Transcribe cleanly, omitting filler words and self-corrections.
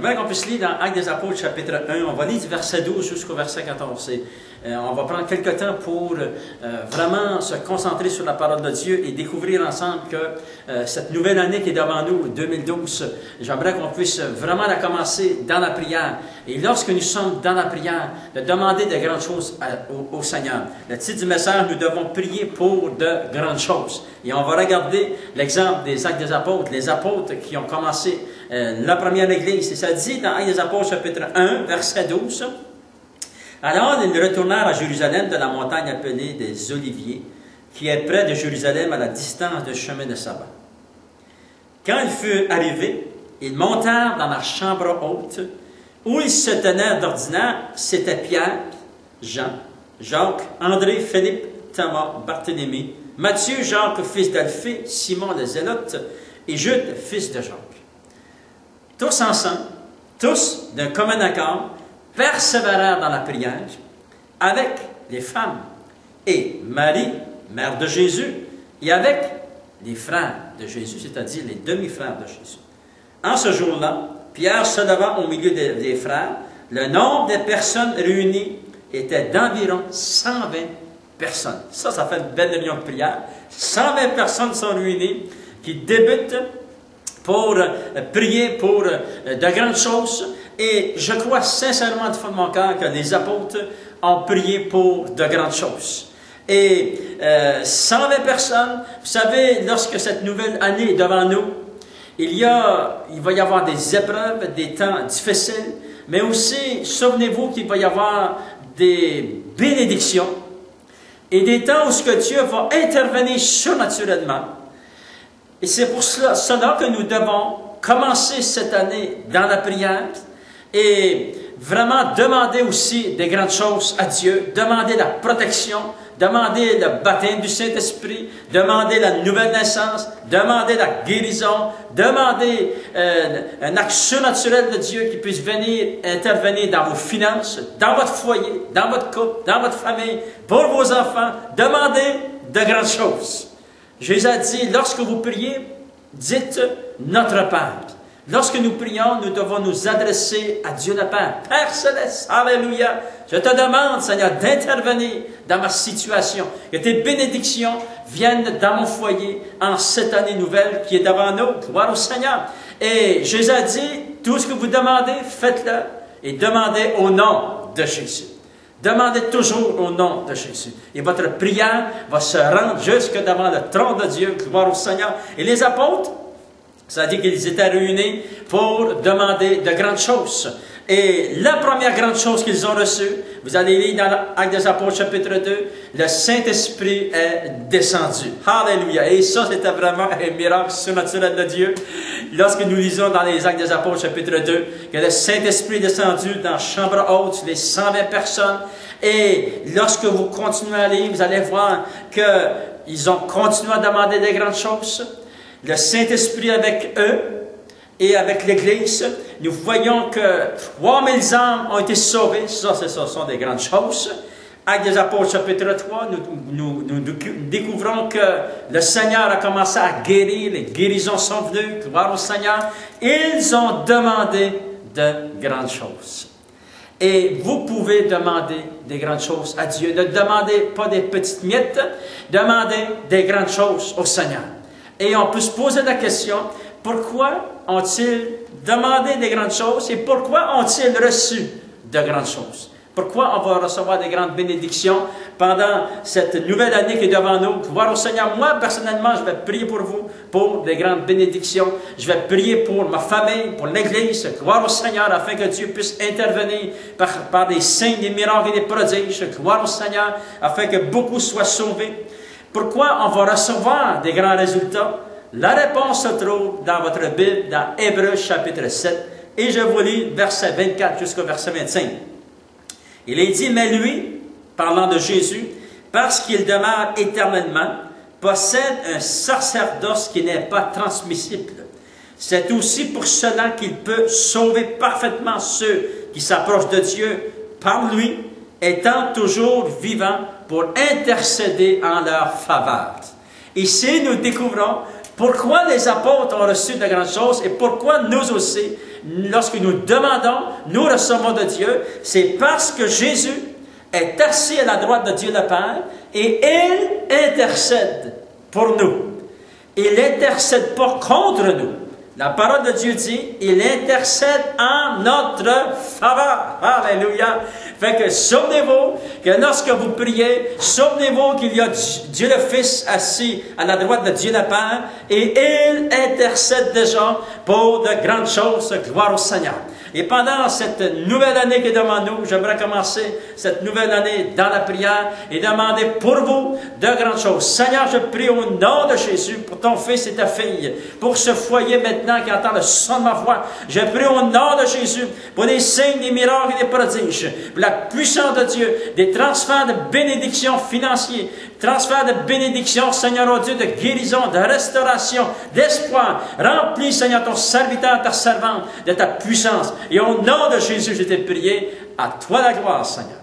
J'aimerais qu'on puisse lire dans Actes des Apôtres, chapitre 1. On va lire du verset 12 jusqu'au verset 14. On va prendre quelques temps pour vraiment se concentrer sur la parole de Dieu et découvrir ensemble que cette nouvelle année qui est devant nous, 2012, j'aimerais qu'on puisse vraiment la commencer dans la prière. Et lorsque nous sommes dans la prière, de demander de grandes choses au Seigneur. Le titre du message, nous devons prier pour de grandes choses. Et on va regarder l'exemple des Actes des Apôtres, les apôtres qui ont commencé la première Église. Et ça dit dans Actes des Apôtres, chapitre 1, verset 12. Alors, ils retournèrent à Jérusalem de la montagne appelée des Oliviers, qui est près de Jérusalem à la distance de chemin de sabbat. Quand ils furent arrivés, ils montèrent dans la chambre haute, où ils se tenaient d'ordinaire. C'était Pierre, Jean, Jacques, André, Philippe, Thomas, Barthélemy, Matthieu, Jacques, fils d'Alphée, Simon le Zélote, et Jude, fils de Jacques. Tous ensemble, tous d'un commun accord, persévérèrent dans la prière avec les femmes et Marie, mère de Jésus, et avec les frères de Jésus, c'est-à-dire les demi-frères de Jésus. En ce jour-là, Pierre se leva au milieu des frères. Le nombre des personnes réunies était d'environ 120 personnes. Ça fait une belle réunion de prière. 120 personnes sont réunies qui débutent pour prier pour de grandes choses. Et je crois sincèrement du fond de mon cœur que les apôtres ont prié pour de grandes choses. Et 120 personnes, vous savez, lorsque cette nouvelle année est devant nous, il va y avoir des épreuves, des temps difficiles, mais aussi, souvenez-vous qu'il va y avoir des bénédictions et des temps où ce que Dieu va intervenir surnaturellement. Et c'est pour cela que nous devons commencer cette année dans la prière et vraiment demander aussi des grandes choses à Dieu, demander la protection, demander le baptême du Saint-Esprit, demander la nouvelle naissance, demander la guérison, demander un acte surnaturel de Dieu qui puisse venir intervenir dans vos finances, dans votre foyer, dans votre couple, dans votre famille, pour vos enfants. Demandez de grandes choses. Jésus a dit, lorsque vous priez, dites « Notre Père ». Lorsque nous prions, nous devons nous adresser à Dieu le Père. Père Céleste, Alléluia, je te demande, Seigneur, d'intervenir dans ma situation. Que tes bénédictions viennent dans mon foyer en cette année nouvelle qui est devant nous. Gloire au Seigneur. Et Jésus a dit, tout ce que vous demandez, faites-le et demandez au nom de Jésus. Demandez toujours au nom de Jésus. Et votre prière va se rendre jusque devant le trône de Dieu. Gloire au Seigneur. Et les apôtres, ça dit qu'ils étaient réunis pour demander de grandes choses. Et la première grande chose qu'ils ont reçue, vous allez lire dans l'Acte des Apôtres, chapitre 2, le Saint-Esprit est descendu. Alléluia! Et ça, c'était vraiment un miracle surnaturel de Dieu. Lorsque nous lisons dans les Actes des Apôtres, chapitre 2, que le Saint-Esprit est descendu dans la chambre haute, les 120 personnes. Et lorsque vous continuez à lire, vous allez voir qu'ils ont continué à demander des grandes choses. Le Saint-Esprit avec eux et avec l'Église, nous voyons que 3000 âmes ont été sauvées. Ça, ce sont des grandes choses. Actes des Apôtres, chapitre 3, nous découvrons que le Seigneur a commencé à guérir. Les guérisons sont venues. Gloire au Seigneur. Ils ont demandé de grandes choses. Et vous pouvez demander des grandes choses à Dieu. Ne demandez pas des petites miettes. Demandez des grandes choses au Seigneur. Et on peut se poser la question, pourquoi ont-ils demandé des grandes choses et pourquoi ont-ils reçu de grandes choses? Pourquoi on va recevoir des grandes bénédictions pendant cette nouvelle année qui est devant nous? Gloire au Seigneur. Moi, personnellement, je vais prier pour vous, pour des grandes bénédictions. Je vais prier pour ma famille, pour l'Église. Gloire au Seigneur, afin que Dieu puisse intervenir par des signes, des miracles et des prodiges. Gloire au Seigneur, afin que beaucoup soient sauvés. Pourquoi on va recevoir des grands résultats? La réponse se trouve dans votre Bible, dans Hébreux chapitre 7. Et je vous lis verset 24 jusqu'au verset 25. Il est dit, mais lui, parlant de Jésus, parce qu'il demeure éternellement, possède un sacerdoce qui n'est pas transmissible. C'est aussi pour cela qu'il peut sauver parfaitement ceux qui s'approchent de Dieu par lui, étant toujours vivant pour intercéder en leur faveur. Ici, nous découvrons Pourquoi les apôtres ont reçu de grandes choses et pourquoi nous aussi, lorsque nous demandons, nous recevons de Dieu, c'est parce que Jésus est assis à la droite de Dieu le Père et il intercède pour nous. Il n'intercède pas contre nous. La parole de Dieu dit, il intercède en notre faveur. Alléluia. Fait que souvenez-vous que lorsque vous priez, souvenez-vous qu'il y a Dieu le Fils assis à la droite de Dieu le Père et il intercède déjà pour de grandes choses. Gloire au Seigneur. Et pendant cette nouvelle année qui est devant nous, j'aimerais commencer cette nouvelle année dans la prière et demander pour vous de grandes choses. Seigneur, je prie au nom de Jésus pour ton fils et ta fille, pour ce foyer maintenant qui entend le son de ma voix. Je prie au nom de Jésus pour des signes, des miracles et des prodiges, pour la puissance de Dieu, des transferts de bénédictions financières, transferts de bénédictions, Seigneur, oh Dieu, de guérison, de restauration, d'espoir. Remplis, Seigneur, ton serviteur, ta servante de ta puissance. Et au nom de Jésus, je t'ai prié. À toi la gloire, Seigneur.